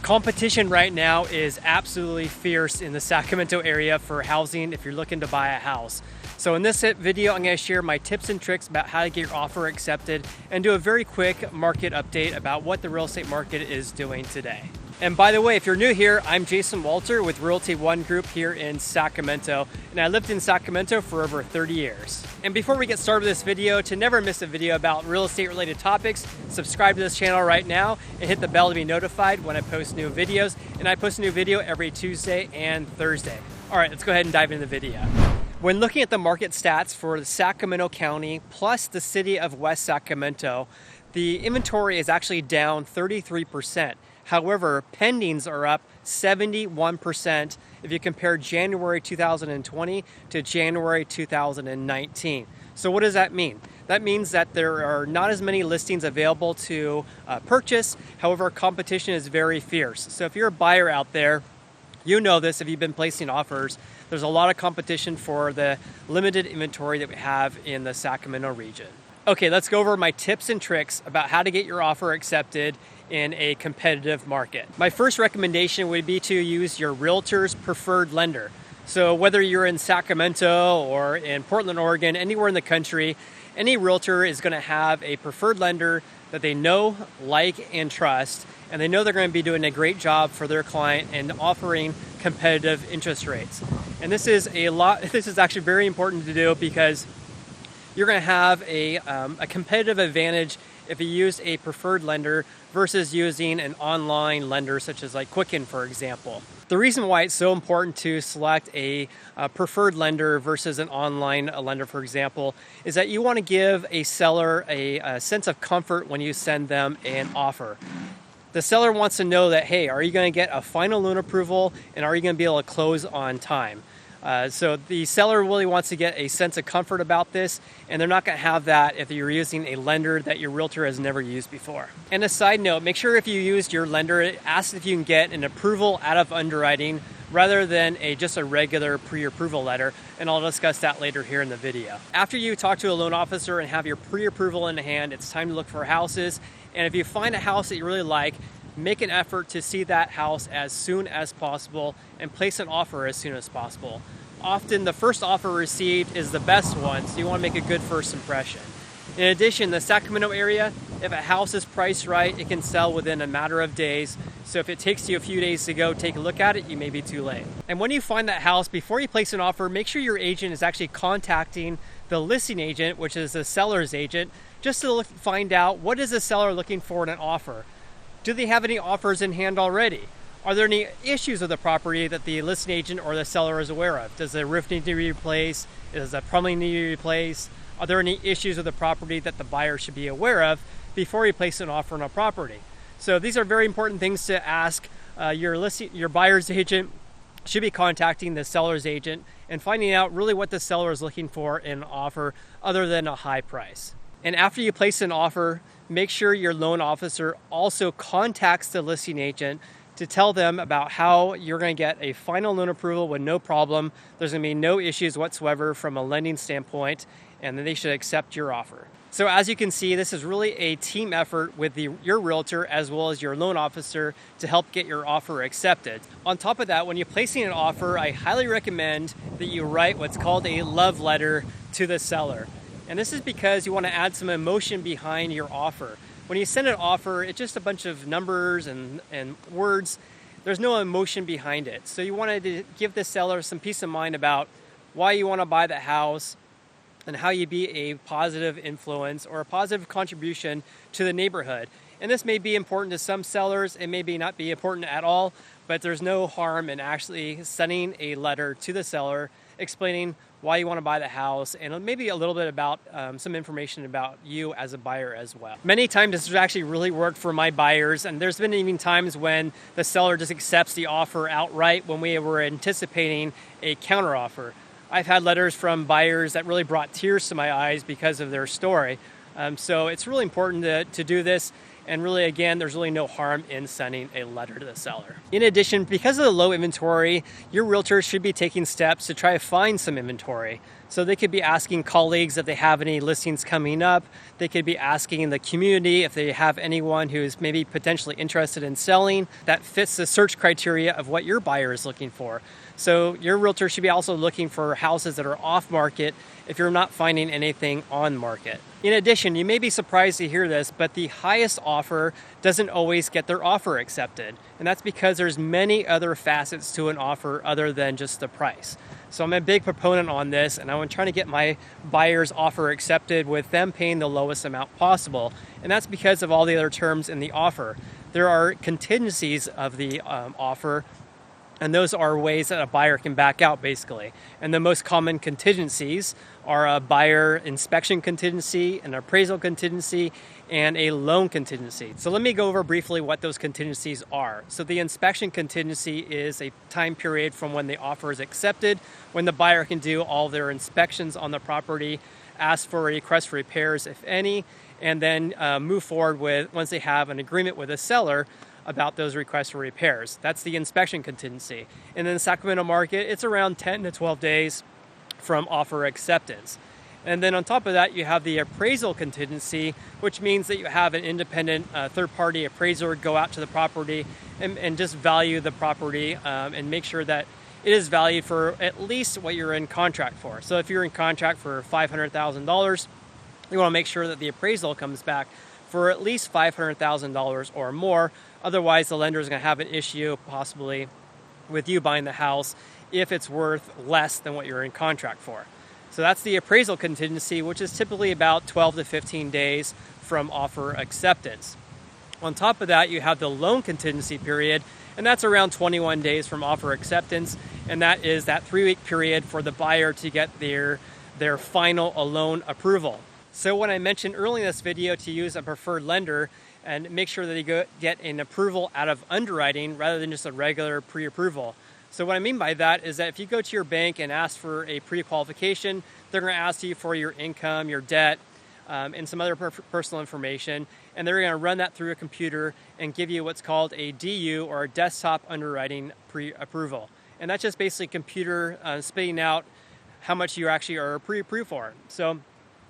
Competition right now is absolutely fierce in the Sacramento area for housing if you're looking to buy a house. So in this video, I'm going to share my tips and tricks about how to get your offer accepted and do a very quick market update about what the real estate market is doing today. And by the way, if you're new here, I'm Jason Walter with Realty One Group here in Sacramento, and I lived in Sacramento for over 30 years. And before we get started with this video, to never miss a video about real estate related topics, subscribe to this channel right now and hit the bell to be notified when I post new videos. And I post a new video every Tuesday and Thursday. All right, let's go ahead and dive into the video. When looking at the market stats for the Sacramento County plus the city of West Sacramento, the inventory is actually down 33%. However, pendings are up 71% if you compare January 2020 to January 2019. So what does that mean? That means that there are not as many listings available to purchase. However, competition is very fierce. So if you're a buyer out there, you know this if you've been placing offers. There's a lot of competition for the limited inventory that we have in the Sacramento region. Okay, let's go over my tips and tricks about how to get your offer accepted in a competitive market. My first recommendation would be to use your Realtor's preferred lender. So whether you're in Sacramento or in Portland, Oregon, anywhere in the country, any realtor is going to have a preferred lender that they know, like, and trust, and they know they're going to be doing a great job for their client and offering competitive interest rates. And this is actually very important to do because you're going to have a competitive advantage if you use a preferred lender versus using an online lender such as like Quicken, for example. The reason why it's so important to select a preferred lender versus an online lender, for example, is that you want to give a seller a sense of comfort when you send them an offer. The seller wants to know that, hey, are you going to get a final loan approval and are you going to be able to close on time? So the seller really wants to get a sense of comfort about this, and they're not going to have that if you're using a lender that your realtor has never used before. And a side note, make sure if you used your lender, ask if you can get an approval out of underwriting rather than just a regular pre-approval letter, and I'll discuss that later here in the video. After you talk to a loan officer and have your pre-approval in hand, it's time to look for houses, and if you find a house that you really like, make an effort to see that house as soon as possible and place an offer as soon as possible. Often the first offer received is the best one, so you want to make a good first impression. In addition, the Sacramento area, if a house is priced right, it can sell within a matter of days. So if it takes you a few days to go take a look at it, you may be too late. And when you find that house, before you place an offer, make sure your agent is actually contacting the listing agent, which is the seller's agent, just to find out what is the seller looking for in an offer. Do they have any offers in hand already? Are there any issues with the property that the listing agent or the seller is aware of? Does the roof need to be replaced? Does the plumbing need to be replaced? Are there any issues with the property that the buyer should be aware of before you place an offer on a property? So these are very important things to ask. Your buyer's agent should be contacting the seller's agent and finding out really what the seller is looking for in an offer other than a high price. And after you place an offer, make sure your loan officer also contacts the listing agent to tell them about how you're going to get a final loan approval with no problem. There's going to be no issues whatsoever from a lending standpoint, and then they should accept your offer. So as you can see, this is really a team effort with your realtor as well as your loan officer to help get your offer accepted. On top of that, when you're placing an offer, I highly recommend that you write what's called a love letter to the seller. And this is because you want to add some emotion behind your offer. When you send an offer, it's just a bunch of numbers and words. There's no emotion behind it. So you wanted to give the seller some peace of mind about why you want to buy the house and how you be a positive influence or a positive contribution to the neighborhood. And this may be important to some sellers. It may not be important at all, but there's no harm in actually sending a letter to the seller explaining why you want to buy the house and maybe a little bit about some information about you as a buyer as well. Many times this has actually really worked for my buyers, and there's been even times when the seller just accepts the offer outright when we were anticipating a counteroffer. I've had letters from buyers that really brought tears to my eyes because of their story. So it's really important to do this. And really, again, there's really no harm in sending a letter to the seller. In addition, because of the low inventory, your realtor should be taking steps to try to find some inventory. So they could be asking colleagues if they have any listings coming up. They could be asking the community if they have anyone who's maybe potentially interested in selling that fits the search criteria of what your buyer is looking for. So your realtor should be also looking for houses that are off market if you're not finding anything on market. In addition, you may be surprised to hear this, but the highest offer doesn't always get their offer accepted. And that's because there's many other facets to an offer other than just the price. So I'm a big proponent on this, and I'm trying to get my buyer's offer accepted with them paying the lowest amount possible. And that's because of all the other terms in the offer. There are contingencies of the offer, and those are ways that a buyer can back out, basically. And the most common contingencies are a buyer inspection contingency, an appraisal contingency, and a loan contingency. So let me go over briefly what those contingencies are. So the inspection contingency is a time period from when the offer is accepted, when the buyer can do all their inspections on the property, ask for a request for repairs, if any, and then move forward with, once they have an agreement with a seller, about those requests for repairs. That's the inspection contingency. And in the Sacramento market, it's around 10 to 12 days from offer acceptance. And then on top of that, you have the appraisal contingency, which means that you have an independent third-party appraiser go out to the property and just value the property and make sure that it is valued for at least what you're in contract for. So if you're in contract for $500,000, you want to make sure that the appraisal comes back for at least $500,000 or more. Otherwise, the lender is going to have an issue possibly with you buying the house if it's worth less than what you're in contract for. So that's the appraisal contingency, which is typically about 12 to 15 days from offer acceptance. On top of that, you have the loan contingency period, and that's around 21 days from offer acceptance, and that is that 3-week period for the buyer to get their final loan approval. So when I mentioned earlier in this video to use a preferred lender and make sure that you get an approval out of underwriting rather than just a regular pre-approval. So what I mean by that is that if you go to your bank and ask for a pre-qualification, they're going to ask you for your income, your debt, and some other personal information, and they're going to run that through a computer and give you what's called a DU, or a desktop underwriting pre-approval. And that's just basically computer spitting out how much you actually are pre-approved for. So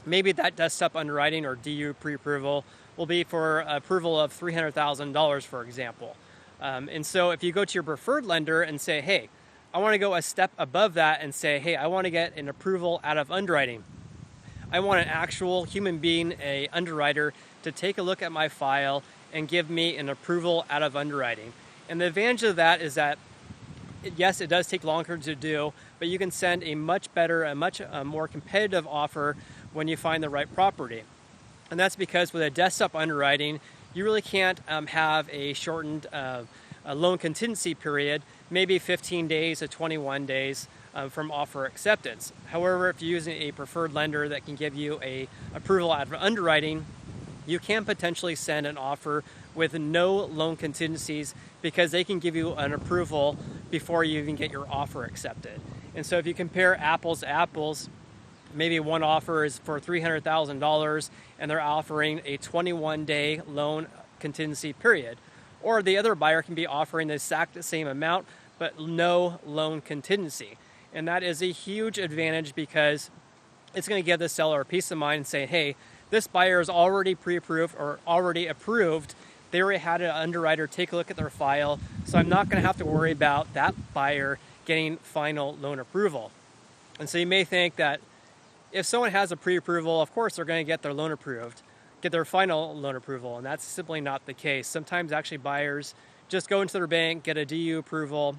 maybe that desktop underwriting or DU pre-approval will be for approval of $300,000, for example. And so if you go to your preferred lender and say, hey, I want to go a step above that and say, hey, I want to get an approval out of underwriting. I want an actual human being, a underwriter, to take a look at my file and give me an approval out of underwriting. And the advantage of that is that, yes, it does take longer to do, but you can send a much better, a much more competitive offer when you find the right property. And that's because with a desktop underwriting, you really can't have a shortened loan contingency period, maybe 15 days to 21 days from offer acceptance. However, if you're using a preferred lender that can give you a approval out of underwriting, you can potentially send an offer with no loan contingencies because they can give you an approval before you even get your offer accepted. And so if you compare apples to apples, maybe one offer is for $300,000 and they're offering a 21-day loan contingency period. Or the other buyer can be offering the exact same amount, but no loan contingency. And that is a huge advantage because it's going to give the seller a peace of mind and say, hey, this buyer is already pre-approved or already approved. They already had an underwriter take a look at their file, so I'm not going to have to worry about that buyer getting final loan approval. And so you may think that if someone has a pre-approval, of course they're going to get their loan approved, get their final loan approval, and that's simply not the case. Sometimes actually buyers just go into their bank, get a DU approval,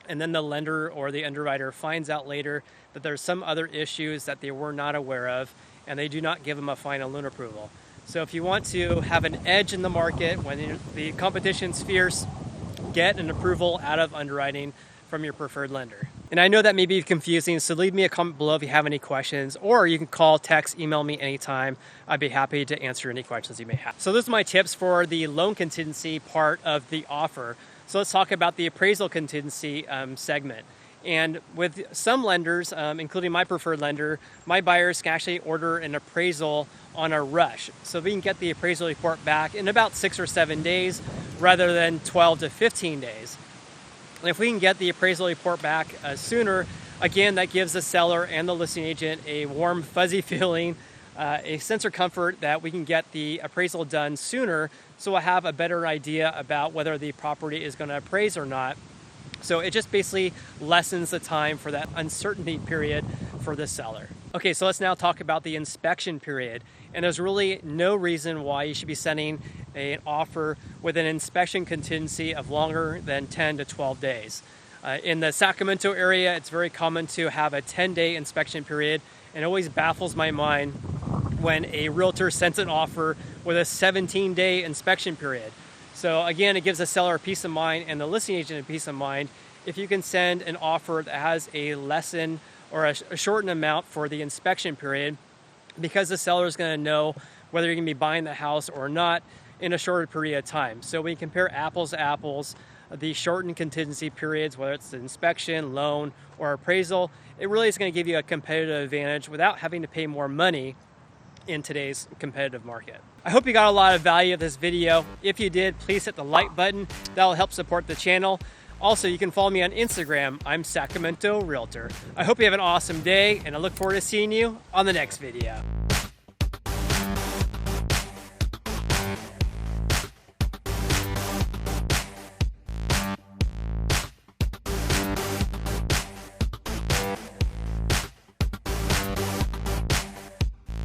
and then the lender or the underwriter finds out later that there's some other issues that they were not aware of, and they do not give them a final loan approval. So if you want to have an edge in the market when the competition's fierce, get an approval out of underwriting from your preferred lender. And I know that may be confusing, so leave me a comment below if you have any questions, or you can call, text, email me anytime. I'd be happy to answer any questions you may have. So those are my tips for the loan contingency part of the offer. So let's talk about the appraisal contingency segment. And with some lenders, including my preferred lender, my buyers can actually order an appraisal on a rush. So we can get the appraisal report back in about 6 or 7 days rather than 12 to 15 days. And if we can get the appraisal report back sooner, Again, that gives the seller and the listing agent a warm, fuzzy feeling, a sense of comfort that we can get the appraisal done sooner, so we'll have a better idea about whether the property is going to appraise or not. So it just basically lessens the time for that uncertainty period for the seller. Okay, so let's now talk about the inspection period. And there's really no reason why you should be sending an offer with an inspection contingency of longer than 10 to 12 days. In the Sacramento area, it's very common to have a 10-day inspection period, and it always baffles my mind when a realtor sends an offer with a 17-day inspection period. So again, it gives the seller a peace of mind and the listing agent a peace of mind if you can send an offer that has a lessen or a shortened amount for the inspection period, because the seller is going to know whether you're going to be buying the house or not in a shorter period of time. So when you compare apples to apples, the shortened contingency periods, whether it's the inspection, loan, or appraisal, it really is going to give you a competitive advantage without having to pay more money in today's competitive market. I hope you got a lot of value of this video. If you did, please hit the like button. That'll help support the channel. Also, you can follow me on Instagram. I'm Sacramento Realtor. I hope you have an awesome day, and I look forward to seeing you on the next video.